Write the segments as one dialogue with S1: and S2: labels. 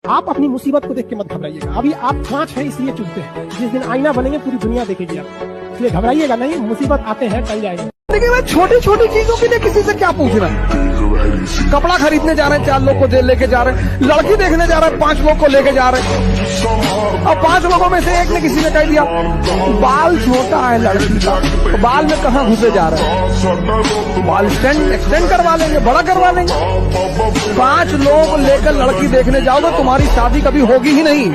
S1: आप अपनी मुसीबत को देख के मत घबराइएगा। अभी आप कांच है इसलिए चुभते हैं, जिस दिन आईना बनेंगे पूरी दुनिया देखेगी आप, इसलिए घबराइएगा नहीं। मुसीबत आते हैं टल जाएंगे।
S2: देखिए मैं छोटी छोटी चीजों के लिए किसी से क्या पूछ रहा है। कपड़ा खरीदने जा रहे हैं 4 लोग को लेके जा रहे हैं, लड़की देखने जा रहे हैं 5 लोग को लेके जा रहे हैं। अब 5 लोगों में से एक ने किसी ने कह दिया बाल छोटा है लड़की का, तो बाल में कहाँ घुसे जा रहे हैं, बाल एक्सटेंड करवा लेंगे, बड़ा करवा लेंगे। 5 लोग लेकर लड़की देखने जाओगे तुम्हारी शादी कभी होगी ही नहीं।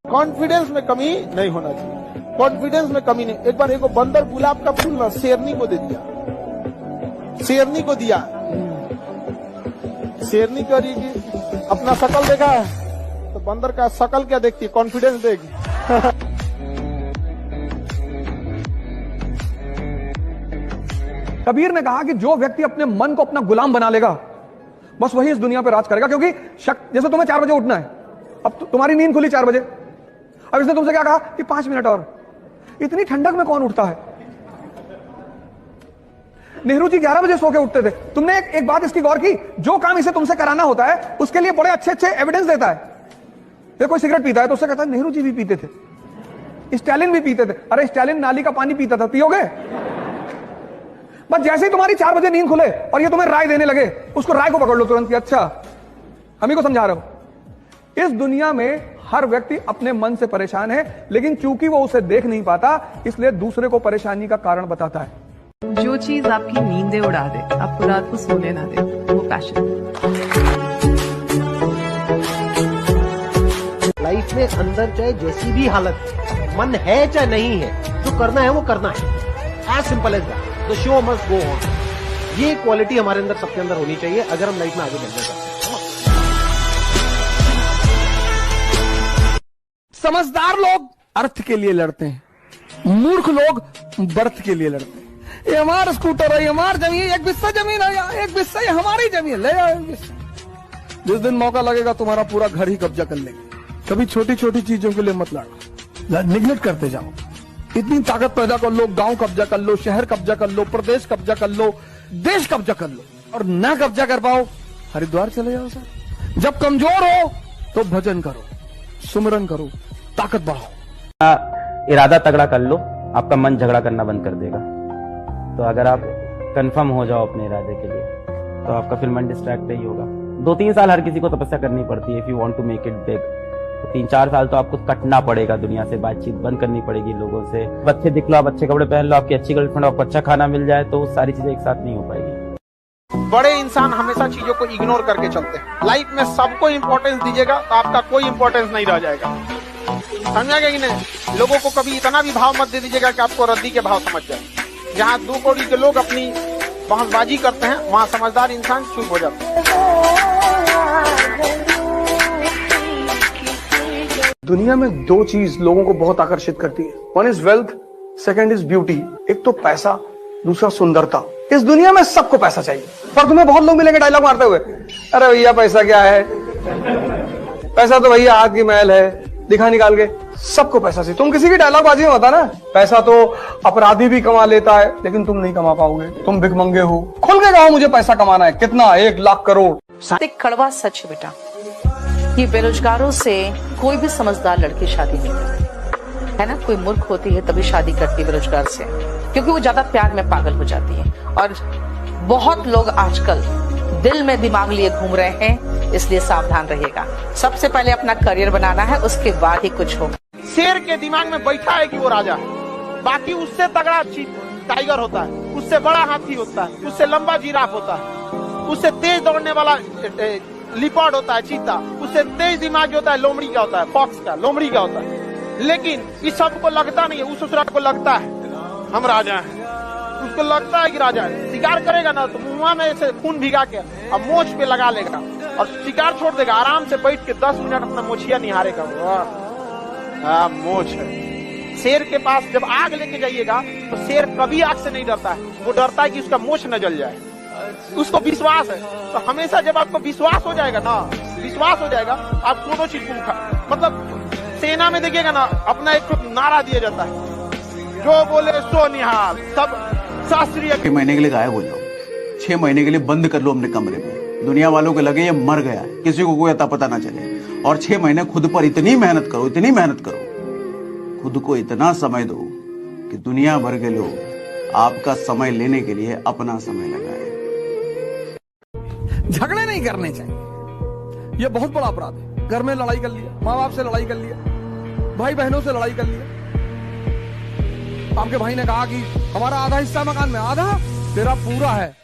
S3: कॉन्फिडेंस में कमी नहीं होना चाहिए, कॉन्फिडेंस में कमी नहीं। एक बार एक बंदर गुलाब का फूल ना शेरनी को दे दिया, शेरनी को दिया, शेरनी करेगी अपना शकल देखा है तो बंदर का शकल क्या देखती है, कॉन्फिडेंस देगी।
S2: कबीर ने कहा कि जो व्यक्ति अपने मन को अपना गुलाम बना लेगा बस वही इस दुनिया पर राज करेगा। क्योंकि जैसे तुम्हें 4 बजे उठना है, अब तुम्हारी नींद खुली 4 बजे, अब इसने तुमसे क्या कहा कि 5 मिनट और। इतनी ठंडक में कौन उठता है? नेहरू जी 11 बजे सो के उठते थे। तुमने एक बात इसकी गौर की, जो काम इसे तुमसे कराना होता है उसके लिए बड़े अच्छे अच्छे एविडेंस देता है। ये कोई सिगरेट पीता है तो उससे कहता है नेहरू जी भी पीते थे, स्टालिन भी पीते थे। अरे स्टालिन नाली का पानी पीता था, पियोगे? बस जैसे ही तुम्हारी 4 बजे नींद खुले और ये तुम्हें राय देने लगे, उसको राय को पकड़ लो तुरंत कि अच्छा हम ही को समझा रहे हो। इस दुनिया में हर व्यक्ति अपने मन से परेशान है, लेकिन चूंकि वो उसे देख नहीं पाता इसलिए दूसरे को परेशानी का कारण बताता है।
S4: जो चीज आपकी नींदें उड़ा दे, आपको रात को सोने ना दे, वो पैशन।
S5: लाइफ में अंदर चाहे जैसी भी हालत, मन है चाहे नहीं है, जो करना है वो करना है। As simple as that. The show must go on. ये क्वालिटी हमारे अंदर, सबके अंदर होनी चाहिए अगर हम लाइफ में आगे बढ़ना चाहते हैं।
S2: समझदार लोग अर्थ के लिए लड़ते हैं, मूर्ख लोग बर्थ के लिए लड़ते हैं। ये हमारा स्कूटर है, ये हमारी जमीन, 1 बिस्सा जमीन है, 1 बिस्सा ये हमारी जमीन, ले जाओ 1 बिस्सा। जिस दिन मौका लगेगा तुम्हारा पूरा घर ही कब्जा कर लेंगे। कभी छोटी छोटी चीजों के लिए मत लड़ो, निगलेक्ट करते जाओ। इतनी ताकत पैदा कर लो, गांव कब्जा कर लो, शहर कब्जा कर लो, प्रदेश कब्जा कर लो, देश कब्जा कर लो, और ना कब्जा कर पाओ हरिद्वार चले जाओ सर। जब कमजोर हो तो भजन करो, सुमरन करो, ताकत बढ़ाओ।
S6: इरादा तगड़ा कर लो, आपका मन झगड़ा करना बंद कर देगा। तो अगर आप कंफर्म हो जाओ अपने इरादे के लिए तो आपका फिर मन डिस्ट्रैक्ट नहीं होगा। 2-3 साल हर किसी को तपस्या करनी पड़ती है if you want to make it big. तो 3-4 साल तो आपको कटना पड़ेगा, दुनिया से बातचीत बंद करनी पड़ेगी, लोगों से। अच्छे दिख लो, आप अच्छे कपड़े पहन लो, आपकी अच्छी गर्लफ्रेंड, आपको अच्छा खाना मिल जाए, तो सारी चीजें एक साथ नहीं हो पाएगी।
S3: बड़े इंसान हमेशा चीजों को इग्नोर करके चलते हैं। लाइफ में सबको इंपॉर्टेंस दीजिएगा तो आपका कोई इंपॉर्टेंस नहीं रह जाएगा। समझा गया कि नहीं? लोगों को कभी इतना भी भाव मत दे दीजिएगा कि आपको रद्दी के भाव समझ जाए। जहाँ 2 कौड़ी के लोग अपनी बहसबाजी करते हैं, वहाँ समझदार इंसान चुप हो जाता है।
S2: दुनिया में 2 चीज लोगों को बहुत आकर्षित करती है। 1 इज वेल्थ, 2 इज ब्यूटी। एक तो पैसा, दूसरा सुंदरता। इस दुनिया में सबको पैसा चाहिए, पर तुम्हें बहुत लोग मिलेंगे डायलॉग मारते हुए, अरे भैया पैसा क्या है, पैसा तो भैया हाथ की मैल है, दिखा निकाल के। सबको पैसा चाहिए। तुम किसी की डायलॉग बाजी में होता ना, पैसा तो अपराधी भी कमा लेता है लेकिन तुम नहीं कमा पाओगे, तुम भिखमंगे हो। खुल के कहो मुझे पैसा कमाना है, कितना, 1 लाख करोड़।
S4: एक कड़वा सच है बेटा, ये बेरोजगारों से कोई भी समझदार लड़की शादी नहीं करती है ना। कोई मूर्ख होती है तभी शादी करती है बेरोजगार से, क्योंकि वो ज्यादा प्यार में पागल हो जाती है। और बहुत लोग आजकल दिल में दिमाग लिए घूम रहे हैं, इसलिए सावधान रहिएगा। सबसे पहले अपना करियर बनाना है, उसके बाद ही कुछ होगा।
S3: शेर के दिमाग में बैठा है कि वो राजा है, बाकी उससे तगड़ा टाइगर होता है, उससे बड़ा हाथी होता है, उससे लंबा जिराफ होता है, उससे तेज दौड़ने वाला लिपर्ड होता है, चीता, उससे तेज दिमाग होता है लोमड़ी का होता है, फॉक्स का, लोमड़ी का होता है। लेकिन इस सबको लगता नहीं है, उस ससुराल को लगता है हम राजा हैं, उसको लगता है कि राजा है। शिकार करेगा ना तो मुंह में से खून भिगा के अब मोछ पे लगा लेगा और शिकार छोड़ देगा। आराम से बैठ के 10 मिनट अपना मोछिया निहारेगा। मोछ है। शेर के पास जब आग लेके जाइएगा तो शेर कभी आग से नहीं डरता है, वो डरता है कि उसका मोछ न जल जाए। उसको विश्वास है। तो हमेशा जब आपको विश्वास हो जाएगा ना, विश्वास हो जाएगा, आप दोनों चीज को मतलब सेना में देखिएगा ना, अपना एक नारा दिया जाता है, जो बोले सो निहाल, सब शास्त्रीय।
S7: 6 महीने के लिए गायब हो जाओ, 6 महीने के लिए बंद कर लो अपने कमरे में, दुनिया वालों को लगे ये मर गया है, किसी को कोई अता पता ना चले। और 6 महीने खुद पर इतनी मेहनत करो, इतनी मेहनत करो, खुद को इतना समय दो कि दुनिया भर के लोग आपका समय लेने के लिए अपना समय लगाए।
S2: झगड़े नहीं करने चाहिए, ये बहुत बड़ा अपराध है। घर में लड़ाई कर लिया, माँ बाप से लड़ाई कर लिया, भाई बहनों से लड़ाई कर लिया। आपके भाई ने कहा कि हमारा आधा हिस्सा मकान में, आधा तेरा पूरा है,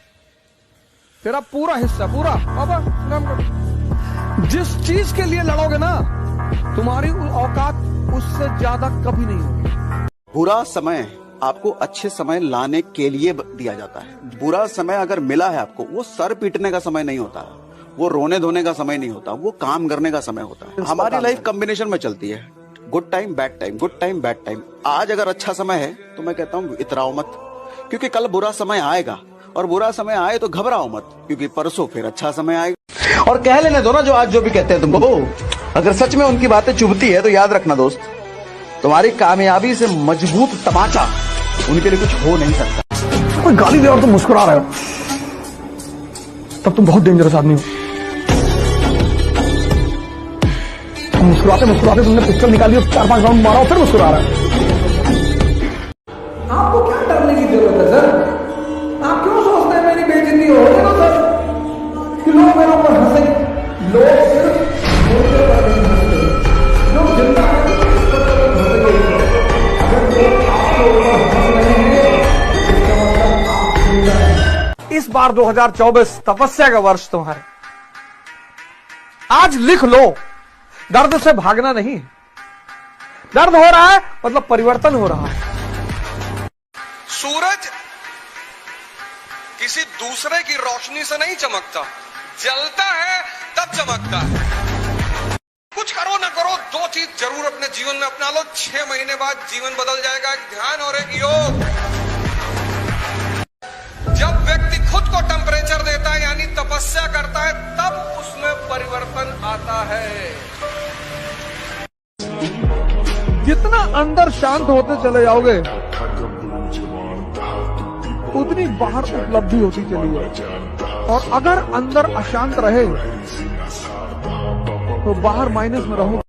S2: तेरा पूरा हिस्सा पूरा। जिस चीज के लिए लड़ोगे ना, तुम्हारी औकात उससे ज्यादा कभी नहीं होगी।
S7: बुरा समय आपको अच्छे समय लाने के लिए दिया जाता है। बुरा समय अगर मिला है आपको, वो सर पीटने का समय नहीं होता, वो रोने धोने का समय नहीं होता, वो काम करने का समय होता है। हमारी लाइफ कॉम्बिनेशन में चलती है, good time bad time, good time bad time. आज अगर अच्छा समय है तो मैं कहता हूँ इतराओ मत, क्योंकि कल बुरा समय आएगा, और बुरा समय आए तो घबराओ मत, क्योंकि परसों फिर अच्छा समय आएगा। और कह लेने दो ना जो आज जो भी कहते हैं तुमको, अगर सच में उनकी बातें चुभती है तो याद रखना दोस्त, तुम्हारी कामयाबी से मजबूत तमाचा उनके लिए कुछ हो नहीं सकता।
S2: कोई गाली दे और तुम मुस्कुरा रहे हो, तब तुम बहुत डेंजरस आदमी हो। मुस्कुराते मुस्कुराते तुमने पिस्टल निकाली और 4-5 राउंड मारा और फिर मुस्कुरा रहा है। आपको क्या डरने की जरूरत है सर? आप क्यों सोचते हैं मेरी बेइज्जती हो रही है सर? कि लोग मेरे ऊपर हंसे, लोग सिर्फ बोलते पर नहीं हंसते, लोग जितना इस बार 2024 तपस्या का वर्ष तुम्हारे। आज लिख लो, दर्द से भागना नहीं, दर्द हो रहा है मतलब परिवर्तन हो रहा है। सूरज किसी दूसरे की रोशनी से नहीं चमकता, जलता है तब चमकता है। कुछ करो ना करो, 2 चीज जरूर अपने जीवन में अपना लो, 6 महीने बाद जीवन बदल जाएगा। एक ध्यान और एक योग। जब व्यक्ति खुद को टेम्परेचर देता है यानी तपस्या करता है, तब उसमें परिवर्तन आता है। जितना अंदर शांत होते चले जाओगे, उतनी बाहर उपलब्धि होती चली जाएगी। और अगर अंदर अशांत रहे तो बाहर माइनस में रहो।